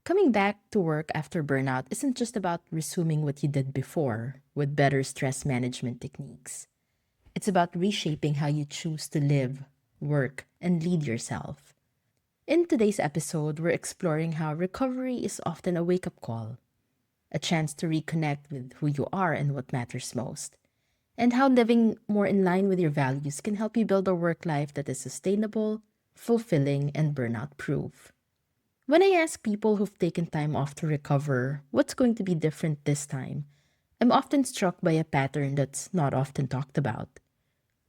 Coming back to work after burnout isn't just about resuming what you did before with better stress management techniques. It's about reshaping how you choose to live, work, and lead yourself. In today's episode, we're exploring how recovery is often a wake up call, a chance to reconnect with who you are and what matters most, and how living more in line with your values can help you build a work life that is sustainable, fulfilling, and burnout proof. When I ask people who've taken time off to recover what's going to be different this time, I'm often struck by a pattern that's not often talked about.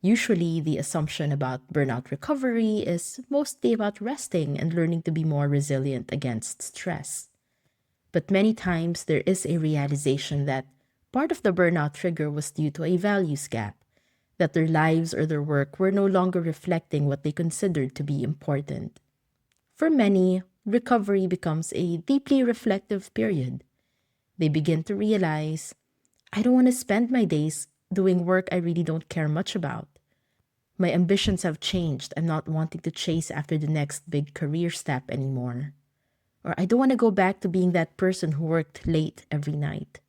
Usually, the assumption about burnout recovery is mostly about resting and learning to be more resilient against stress. But many times, there is a realization that part of the burnout trigger was due to a values gap, that their lives or their work were no longer reflecting what they considered to be important. For many, recovery becomes a deeply reflective period. They begin to realize, I don't want to spend my days doing work I really don't care much about. My ambitions have changed. I'm not wanting to chase after the next big career step anymore. Or I don't want to go back to being that person who worked late every night.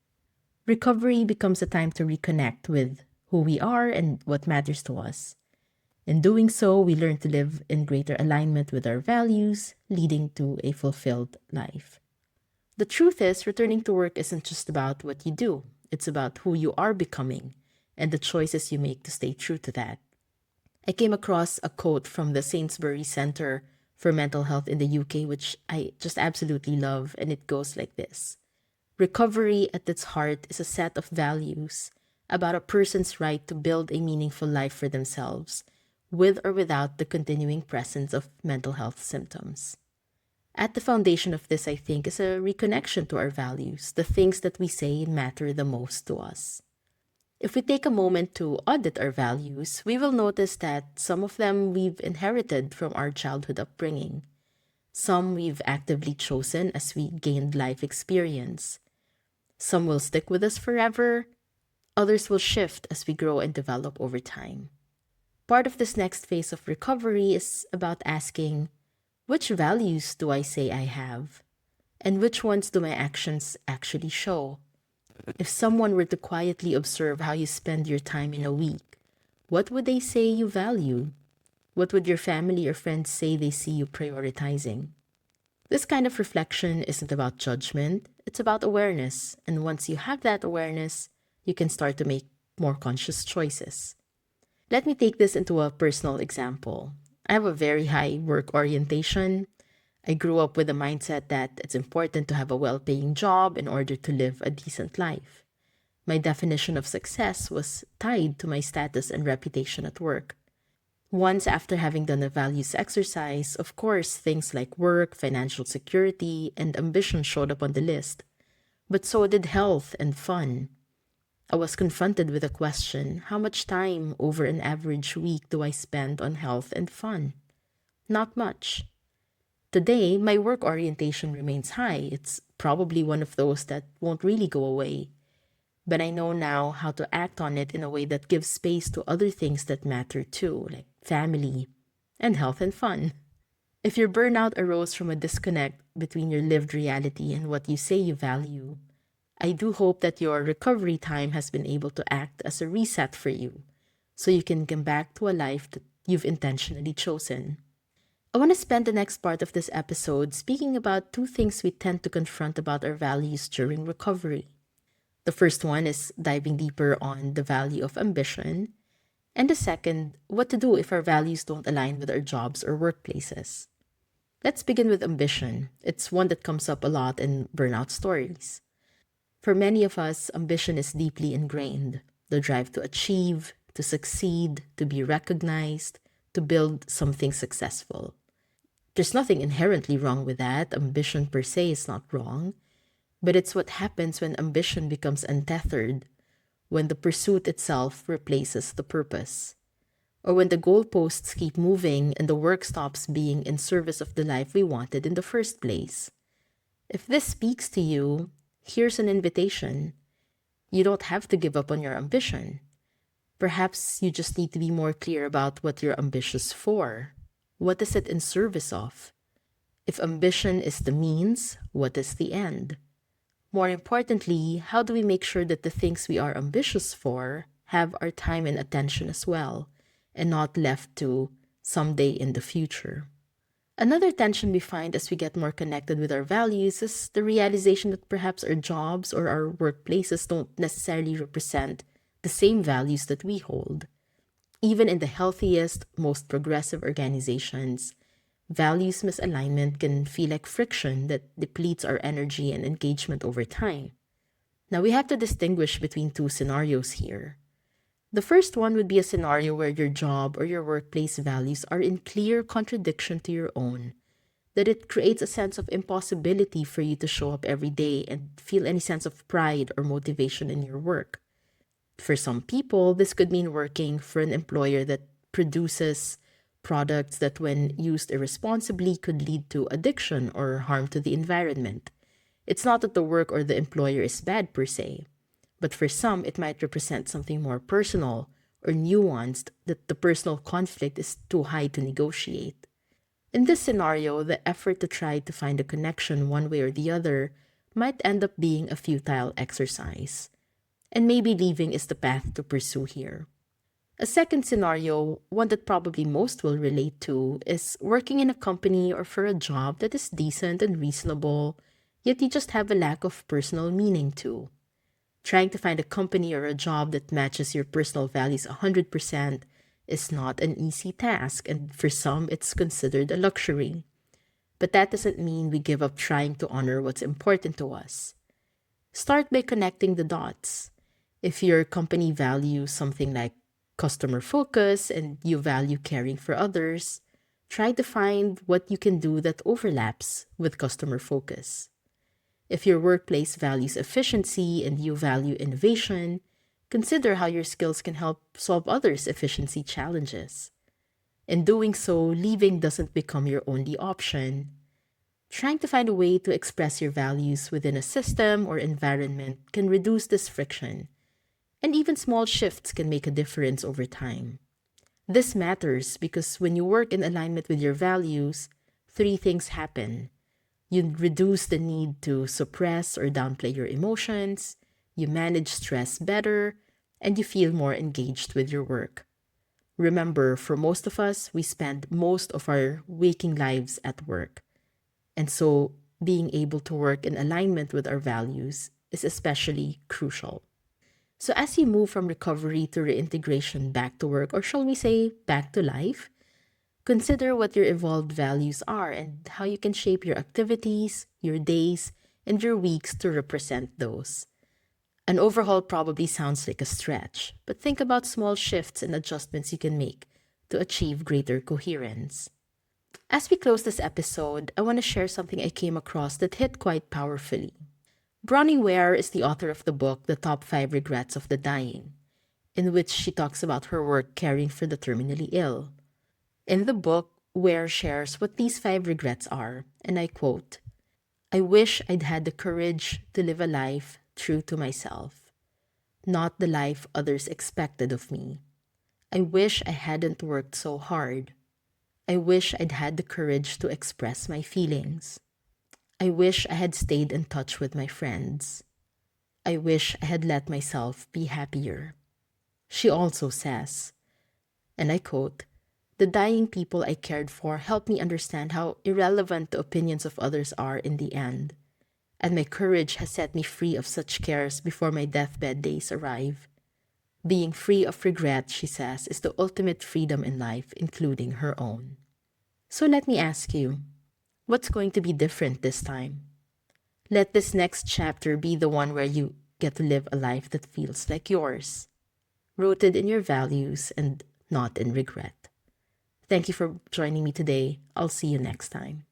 Recovery becomes a time to reconnect with who we are and what matters to us. In doing so, we learn to live in greater alignment with our values, leading to a fulfilled life. The truth is, returning to work isn't just about what you do, it's about who you are becoming and the choices you make to stay true to that. I came across a quote from the Sainsbury Center for Mental Health in the UK, which I just absolutely love, and it goes like this. Recovery at its heart is a set of values about a person's right to build a meaningful life for themselves, with or without the continuing presence of mental health symptoms. At the foundation of this, I think, is a reconnection to our values, the things that we say matter the most to us. If we take a moment to audit our values, we will notice that some of them we've inherited from our childhood upbringing. Some we've actively chosen as we gained life experience. Some will stick with us forever. Others will shift as we grow and develop over time. Part of this next phase of recovery is about asking, which values do I say I have? And which ones do my actions actually show? If someone were to quietly observe how you spend your time in a week, what would they say you value? What would your family or friends say they see you prioritizing? This kind of reflection isn't about judgment, it's about awareness. And once you have that awareness, you can start to make more conscious choices. Let me take this into a personal example. I have a very high work orientation. I grew up with a mindset that it's important to have a well-paying job in order to live a decent life. My definition of success was tied to my status and reputation at work. Once after having done a values exercise, of course, things like work, financial security, and ambition showed up on the list. But so did health and fun. I was confronted with a question, how much time over an average week do I spend on health and fun? Not much. Today, my work orientation remains high. It's probably one of those that won't really go away. But I know now how to act on it in a way that gives space to other things that matter too, like family and health and fun. If your burnout arose from a disconnect between your lived reality and what you say you value, I do hope that your recovery time has been able to act as a reset for you so you can come back to a life that you've intentionally chosen. I want to spend the next part of this episode speaking about two things we tend to confront about our values during recovery. The first one is diving deeper on the value of ambition, and the second, what to do if our values don't align with our jobs or workplaces. Let's begin with ambition. It's one that comes up a lot in burnout stories. For many of us, ambition is deeply ingrained. The drive to achieve, to succeed, to be recognized, to build something successful. There's nothing inherently wrong with that. Ambition per se is not wrong. But it's what happens when ambition becomes untethered, when the pursuit itself replaces the purpose, or when the goalposts keep moving and the work stops being in service of the life we wanted in the first place. If this speaks to you, here's an invitation. You don't have to give up on your ambition. Perhaps you just need to be more clear about what you're ambitious for. What is it in service of? If ambition is the means, what is the end? More importantly, how do we make sure that the things we are ambitious for have our time and attention as well, and not left to someday in the future? Another tension we find as we get more connected with our values is the realization that perhaps our jobs or our workplaces don't necessarily represent the same values that we hold. Even in the healthiest, most progressive organizations, values misalignment can feel like friction that depletes our energy and engagement over time. Now, we have to distinguish between two scenarios here. The first one would be a scenario where your job or your workplace values are in clear contradiction to your own, that it creates a sense of impossibility for you to show up every day and feel any sense of pride or motivation in your work. For some people, this could mean working for an employer that produces products that, when used irresponsibly, could lead to addiction or harm to the environment. It's not that the work or the employer is bad per se, but for some, it might represent something more personal or nuanced that the personal conflict is too high to negotiate. In this scenario, the effort to try to find a connection one way or the other might end up being a futile exercise. And maybe leaving is the path to pursue here. A second scenario, one that probably most will relate to, is working in a company or for a job that is decent and reasonable, yet you just have a lack of personal meaning to. Trying to find a company or a job that matches your personal values 100% is not an easy task, and for some, it's considered a luxury. But that doesn't mean we give up trying to honor what's important to us. Start by connecting the dots. If your company values something like customer focus and you value caring for others, try to find what you can do that overlaps with customer focus. If your workplace values efficiency and you value innovation, consider how your skills can help solve others' efficiency challenges. In doing so, leaving doesn't become your only option. Trying to find a way to express your values within a system or environment can reduce this friction, and even small shifts can make a difference over time. This matters because when you work in alignment with your values, three things happen. You reduce the need to suppress or downplay your emotions, you manage stress better, and you feel more engaged with your work. Remember, for most of us, we spend most of our waking lives at work. And so being able to work in alignment with our values is especially crucial. So as you move from recovery to reintegration back to work, or shall we say back to life, consider what your evolved values are and how you can shape your activities, your days, and your weeks to represent those. An overhaul probably sounds like a stretch, but think about small shifts and adjustments you can make to achieve greater coherence. As we close this episode, I want to share something I came across that hit quite powerfully. Bronnie Ware is the author of the book The Top 5 Regrets of the Dying, in which she talks about her work caring for the terminally ill. In the book, Ware shares what these 5 regrets are, and I quote, "I wish I'd had the courage to live a life true to myself, not the life others expected of me. I wish I hadn't worked so hard. I wish I'd had the courage to express my feelings. I wish I had stayed in touch with my friends. I wish I had let myself be happier." She also says, and I quote, "The dying people I cared for helped me understand how irrelevant the opinions of others are in the end, and my courage has set me free of such cares before my deathbed days arrive. Being free of regret," she says, "is the ultimate freedom in life, including her own." So let me ask you, what's going to be different this time? Let this next chapter be the one where you get to live a life that feels like yours, rooted in your values and not in regret. Thank you for joining me today. I'll see you next time.